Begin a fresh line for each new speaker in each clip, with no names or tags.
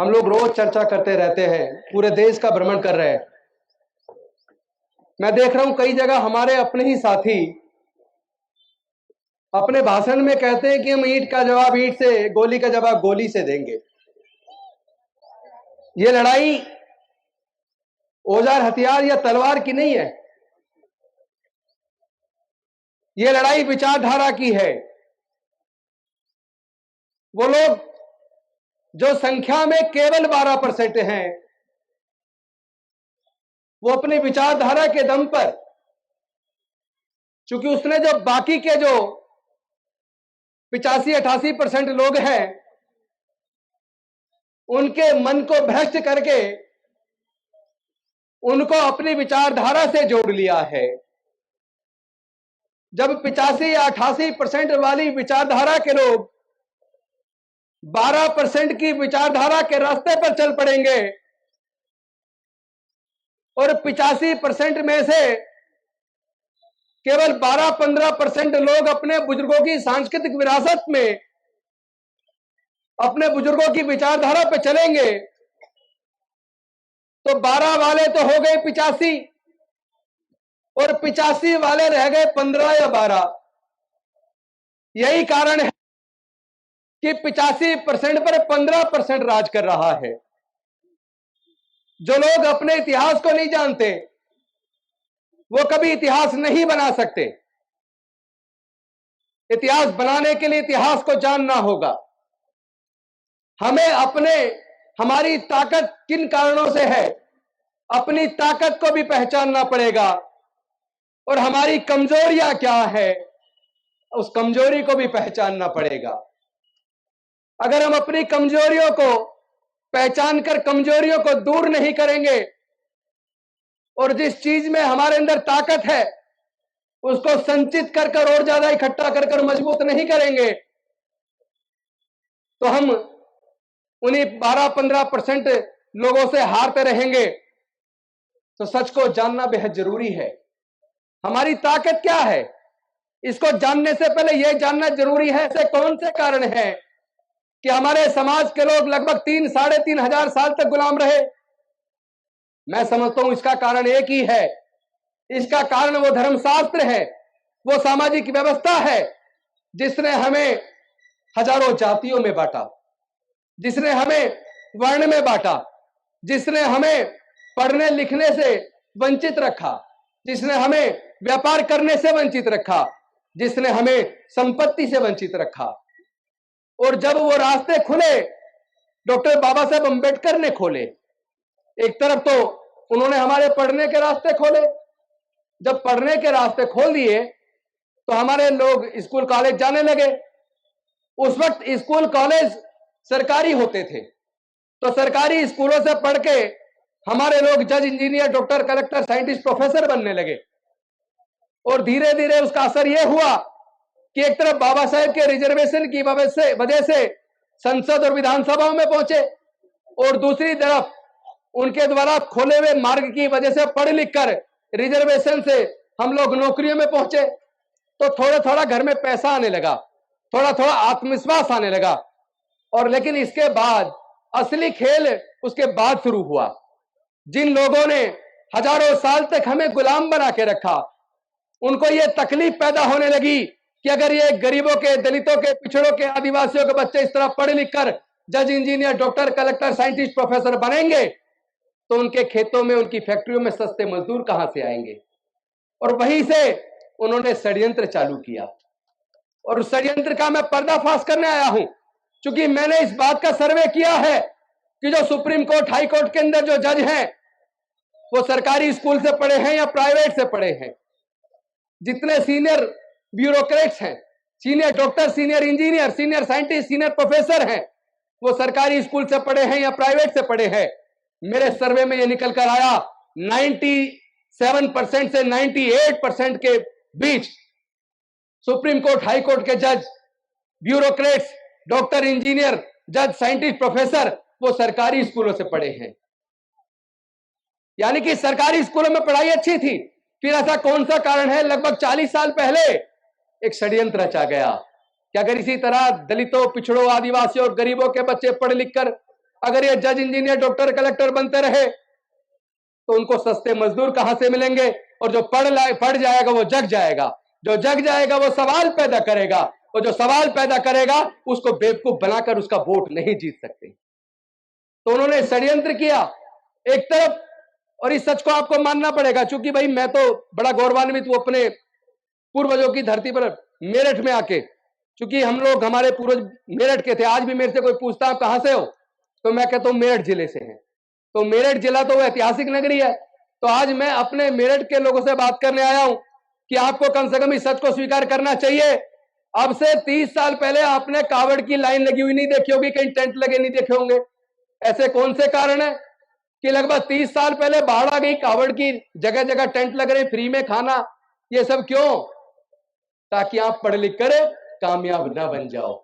हम लोग रोज चर्चा करते रहते हैं, पूरे देश का भ्रमण कर रहे हैं। मैं देख रहा हूं कई जगह हमारे अपने ही साथी अपने भाषण में कहते हैं कि हम ईंट का जवाब ईंट से, गोली का जवाब गोली से देंगे। ये लड़ाई औजार हथियार या तलवार की नहीं है, ये लड़ाई विचारधारा की है। वो लोग जो संख्या में केवल 12% हैं, वो अपनी विचारधारा के दम पर, चूंकि उसने जो बाकी के जो 85-88% लोग हैं उनके मन को भ्रष्ट करके उनको अपनी विचारधारा से जोड़ लिया है। जब 85 या 88% वाली विचारधारा के लोग 12% की विचारधारा के रास्ते पर चल पड़ेंगे और 85% में से केवल 12-15% लोग अपने बुजुर्गों की सांस्कृतिक विरासत में, अपने बुजुर्गों की विचारधारा पे चलेंगे, तो 12 वाले तो हो गए 85 और 85 वाले रह गए 15 या 12। यही कारण है कि 85% पर 15% राज कर रहा है। जो लोग अपने इतिहास को नहीं जानते वो कभी इतिहास नहीं बना सकते। इतिहास बनाने के लिए इतिहास को जानना होगा। हमें हमारी ताकत किन कारणों से है, अपनी ताकत को भी पहचानना पड़ेगा और हमारी कमजोरियां क्या है, उस कमजोरी को भी पहचानना पड़ेगा। अगर हम अपनी कमजोरियों को पहचान कर कमजोरियों को दूर नहीं करेंगे और जिस चीज में हमारे अंदर ताकत है उसको संचित कर कर और ज्यादा इकट्ठा कर कर मजबूत नहीं करेंगे, तो हम उन्हीं 12-15% लोगों से हारते रहेंगे। तो सच को जानना बेहद जरूरी है। हमारी ताकत क्या है, इसको जानने से पहले यह जानना जरूरी है ऐसे कौन से कारण हैं कि हमारे समाज के लोग लगभग 3-3.5 हजार साल तक गुलाम रहे। मैं समझता हूं इसका कारण एक ही है। इसका कारण वो धर्मशास्त्र है, वो सामाजिक व्यवस्था है जिसने हमें हजारों जातियों में बांटा, जिसने हमें वर्ण में बांटा, जिसने हमें पढ़ने लिखने से वंचित रखा, जिसने हमें व्यापार करने से वंचित रखा, जिसने हमें संपत्ति से वंचित रखा। और जब वो रास्ते खुले, डॉक्टर बाबा साहेब अंबेडकर ने खोले। एक तरफ तो उन्होंने हमारे पढ़ने के रास्ते खोले, जब पढ़ने के रास्ते खोल दिए तो हमारे लोग स्कूल कॉलेज जाने लगे। उस वक्त स्कूल कॉलेज सरकारी होते थे, तो सरकारी स्कूलों से पढ़ के हमारे लोग जज, engineer, doctor, collector, scientist, professor बनने लगे। और धीरे धीरे उसका असर यह हुआ कि एक तरफ बाबा साहेब के रिजर्वेशन की वजह से संसद और विधानसभाओं में पहुंचे और दूसरी तरफ उनके द्वारा खोले हुए मार्ग की वजह से पढ़ लिख कर रिजर्वेशन से हम लोग नौकरियों में पहुंचे। तो थोड़ा थोड़ा घर में पैसा आने लगा, थोड़ा थोड़ा आत्मविश्वास आने लगा। और लेकिन इसके बाद असली खेल उसके बाद शुरू हुआ। जिन लोगों ने हजारों साल तक हमें गुलाम बना के रखा, उनको यह तकलीफ पैदा होने लगी कि अगर ये गरीबों के, दलितों के, पिछड़ों के, आदिवासियों के बच्चे इस तरह पढ़ लिख कर जज, engineer, doctor, collector, scientist, professor बनेंगे तो उनके खेतों में, उनकी फैक्ट्रियों में सस्ते मजदूर कहां से आएंगे। और वहीं से उन्होंने षड्यंत्र चालू किया और उस षड्यंत्र का मैं पर्दाफाश करने आया हूं। क्योंकि मैंने इस बात का सर्वे किया है कि जो सुप्रीम कोर्ट, हाई कोर्ट के अंदर जो जज हैं वो सरकारी स्कूल से पढ़े हैं या प्राइवेट से पढ़े हैं। जितने सीनियर ब्यूरोक्रेट्स हैं, senior doctor, senior engineer, senior scientist, senior professor हैं, वो सरकारी स्कूल से पढ़े हैं या प्राइवेट से पढ़े हैं। मेरे सर्वे में ये निकल कर आया 97% से 98% के बीच सुप्रीम कोर्ट, हाई कोर्ट के जज, ब्यूरोक्रेट्स, डॉक्टर, इंजीनियर, जज, साइंटिस्ट, प्रोफेसर वो सरकारी स्कूलों से पढ़े हैं। यानी कि सरकारी स्कूलों में पढ़ाई अच्छी थी। फिर ऐसा कौन सा कारण है, लगभग 40 साल पहले एक षड्यंत्र रचा गया कि अगर इसी तरह दलितों, पिछड़ों, आदिवासियों और गरीबों के बच्चे पढ़ लिख कर अगर ये जज, इंजीनियर, डॉक्टर, कलेक्टर बनते रहे तो उनको सस्ते मजदूर कहां से मिलेंगे? और जो पढ़ जाएगा वो जग जाएगा, जो जग जाएगा वो सवाल पैदा करेगा, और जो सवाल पैदा करेगा उसको बेवकूफ बनाकर उसका वोट नहीं जीत सकते। तो उन्होंने षड्यंत्र किया एक तरफ, और इस सच को आपको मानना पड़ेगा। चूंकि भाई मैं तो बड़ा गौरवान्वित हूं अपने पूर्वजों की धरती पर मेरठ में आके, क्योंकि हम लोग, हमारे पूर्वज मेरठ के थे। आज भी मेरे से कोई पूछता है आप कहां से हो, तो मैं कहता हूं मेरठ जिले से हैं। तो मेरठ जिला तो वो ऐतिहासिक नगरी है। तो आज मैं अपने मेरठ के लोगों से बात करने आया हूं कि आपको कम से कम इस सच को स्वीकार करना चाहिए। अब से 30 साल पहले आपने कावड़ की लाइन लगी हुई नहीं देखी होगी, कहीं टेंट लगे नहीं देखे होंगे। ऐसे कौन से कारण है कि लगभग 30 साल पहले बाढ़ आ गई, कावड़ की जगह जगह टेंट लग रहे, फ्री में खाना, ये सब क्यों? ताकि आप पढ़ लिख कर कामयाब ना बन जाओ।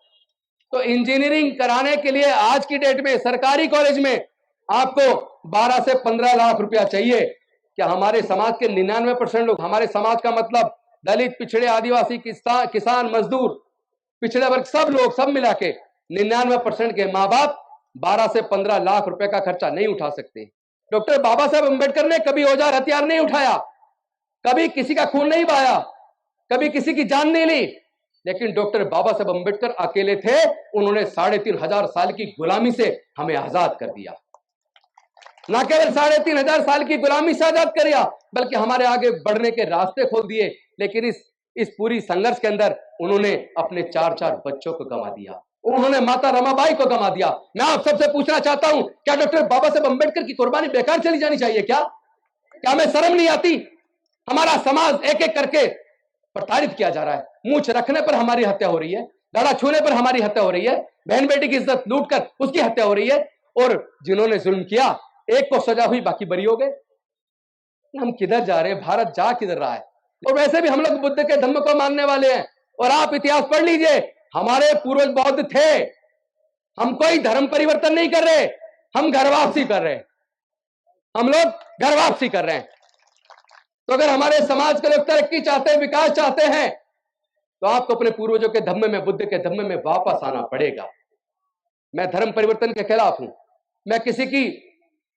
तो इंजीनियरिंग कराने के लिए आज की डेट में सरकारी कॉलेज में आपको 12 से 15 लाख रुपया चाहिए। क्या हमारे समाज के 99% लोग, हमारे समाज का मतलब दलित, पिछड़े, आदिवासी, किसान, मजदूर, पिछड़े वर्ग, सब लोग, सब मिला के 99% के माँ बाप 12 से 15 लाख रुपए का खर्चा नहीं उठा सकते। डॉक्टर बाबा साहब अंबेडकर ने कभी औजार हथियार नहीं उठाया, कभी किसी का खून नहीं बहाया, कभी किसी की जान नहीं ली, लेकिन डॉक्टर बाबा साहब अंबेडकर अकेले थे। उन्होंने 3500 साल की गुलामी से हमें आजाद कर दिया। ना केवल 3500 साल की गुलामी से आजाद कर दिया, बल्कि हमारे आगे बढ़ने के रास्ते खोल दिए। लेकिन इस पूरी संघर्ष के अंदर उन्होंने अपने 4 बच्चों को गंवा दिया, उन्होंने माता रमाबाई को गंवा दिया। मैं आप सबसे पूछना चाहता हूं, क्या डॉक्टर बाबा साहब अंबेडकर की कुर्बानी बेकार चली जानी चाहिए? क्या हमें शर्म नहीं आती? हमारा समाज एक एक करके प्रताड़ित किया जा रहा है। मूंछ रखने पर हमारी हत्या हो रही है, गला छूने पर हमारी हत्या हो रही है, बहन बेटी की इज्जत लूटकर उसकी हत्या हो रही है, और जिन्होंने जुल्म किया एक को सजा हुई, बाकी बरी हो गए। हम किधर जा रहे हैं? भारत जा किधर रहा है? और वैसे भी हम लोग बुद्ध के धम्म को मानने वाले हैं। और आप इतिहास पढ़ लीजिए, हमारे पूर्वज बौद्ध थे। हम कोई धर्म परिवर्तन नहीं कर रहे, हम घर वापसी कर रहे हैं। हम लोग घर वापसी कर रहे हैं। तो अगर हमारे समाज के लोग तरक्की चाहते हैं, विकास चाहते हैं, तो आपको अपने पूर्वजों के धम्म में, बुद्ध के धम्म में वापस आना पड़ेगा। मैं धर्म परिवर्तन के खिलाफ हूं, मैं किसी की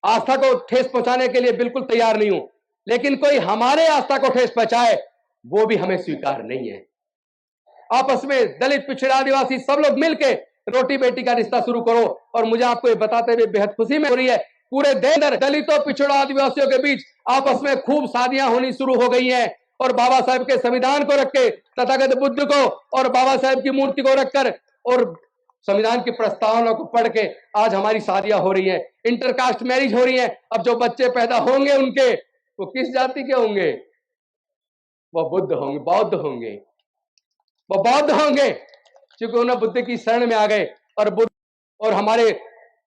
आस्था को ठेस पहुंचाने के लिए बिल्कुल तैयार नहीं हूं, लेकिन कोई हमारे आस्था को ठेस पहुंचाए वो भी हमें स्वीकार नहीं है। आपस में दलित, पिछड़ा, आदिवासी सब लोग मिलके रोटी बेटी का रिश्ता शुरू करो। और मुझे आपको ये बताते हुए बेहद खुशी में हो रही है, पूरे देश में दलितों, पिछड़ों, आदिवासियों के बीच आपस में खूब शादियां होनी शुरू हो गई हैं। और बाबा साहब के संविधान को रख के, तथागत बुद्ध को और बाबा साहब की मूर्ति को रखकर और संविधान की प्रस्तावना को पढ़ के आज हमारी शादियां हो रही हैं, इंटरकास्ट मैरिज हो रही है। अब जो बच्चे पैदा होंगे उनके, वो किस जाति के होंगे? वो बुद्ध होंगे, बौद्ध होंगे, वो बौद्ध होंगे, क्योंकि उन्हें बुद्ध की शरण में आ गए। और बुद्ध और हमारे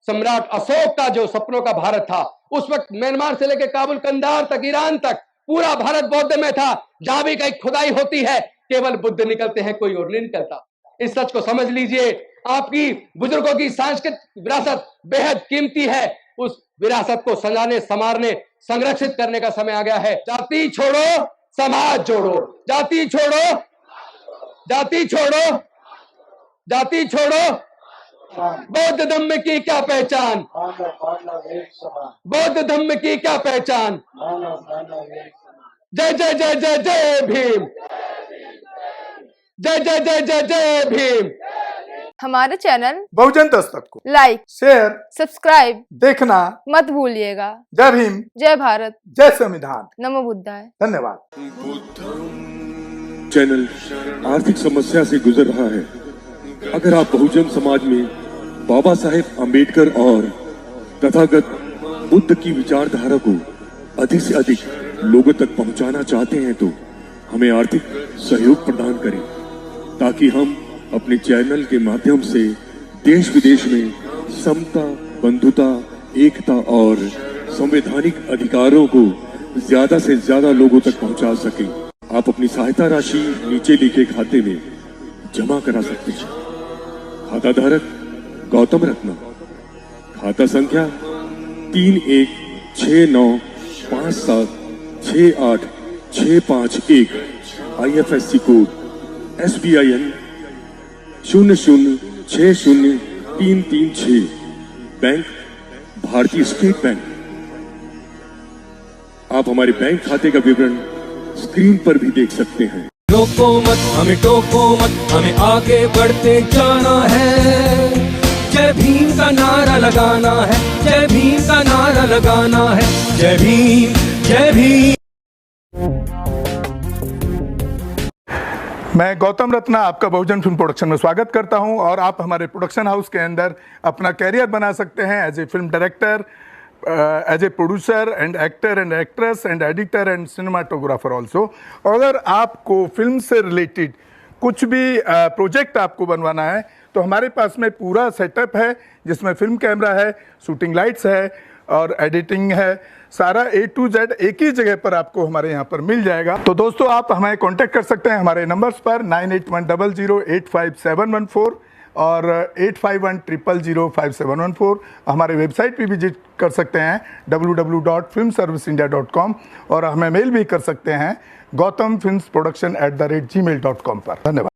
सम्राट अशोक का जो सपनों का भारत था, उस वक्त म्यांमार से लेकर काबुल, कंधार तक, ईरान तक पूरा भारत बौद्ध में था। जहां भी कहीं खुदाई होती है केवल बुद्ध निकलते हैं, कोई और नहीं निकलता। इस सच को समझ लीजिए। आपकी बुजुर्गों की सांस्कृतिक विरासत बेहद कीमती है। उस विरासत को सजाने, संवारने, संरक्षित करने का समय आ गया है। जाति छोड़ो, समाज जोड़ो। जाति छोड़ो, जाति छोड़ो, जाति छोड़ो। बौद्ध धम्म की क्या पहचान? बौद्ध धम्म की क्या पहचान? जय जय जय जय जय भीम, जय जय जय जय जय भीम।
हमारे चैनल
बहुजन दस्तक को
लाइक,
शेयर,
सब्सक्राइब
देखना
मत भूलिएगा।
जय भीम,
जय भारत,
जय संविधान,
नमो बुद्धाय।
धन्यवाद।
चैनल आर्थिक समस्या से गुजर रहा है। अगर आप बहुजन समाज में बाबा साहेब अंबेडकर और तथागत बुद्ध की विचारधारा को अधिक से अधिक लोगों तक पहुंचाना चाहते हैं तो हमें आर्थिक सहयोग प्रदान करें, ताकि हम अपने चैनल के माध्यम से देश विदेश में समता, बंधुता, एकता और संवैधानिक अधिकारों को ज्यादा से ज्यादा लोगों तक पहुंचा सकें। आप अपनी सहायता राशि नीचे लिखे खाते में जमा करा सकते हैं। खाता धारक गौतम रत्ना, खाता संख्या 3169576865 IFSC कोड SBIN 0060336, बैंक भारतीय स्टेट बैंक। आप हमारे बैंक खाते का विवरण स्क्रीन पर भी देख सकते हैं।
रोको मत हमें, टोको मत हमें, आगे बढ़ते जाना है। जय भीम का नारा लगाना है, जय भीम का नारा लगाना है। जय भीम, जय भीम।
मैं गौतम रत्ना आपका बहुजन फिल्म प्रोडक्शन में स्वागत करता हूं और आप हमारे प्रोडक्शन हाउस के अंदर अपना कैरियर बना सकते हैं as a film director, as a producer and actor and actress and editor and cinematographer also. अगर आपको फिल्म से रिलेटेड कुछ भी प्रोजेक्ट आपको बनवाना है तो हमारे पास में पूरा सेटअप है, जिसमें फिल्म कैमरा है, शूटिंग लाइट्स है और एडिटिंग है। सारा A to Z एक ही जगह पर आपको हमारे यहाँ पर मिल जाएगा। तो दोस्तों आप हमें कांटेक्ट कर सकते हैं हमारे नंबर्स पर 9810085714 और 8510005714। हमारे वेबसाइट पे विजिट कर सकते हैं www.filmserviceindia.com और हमें मेल भी कर सकते हैं gautamfilmsproduction@gmail.com पर। धन्यवाद।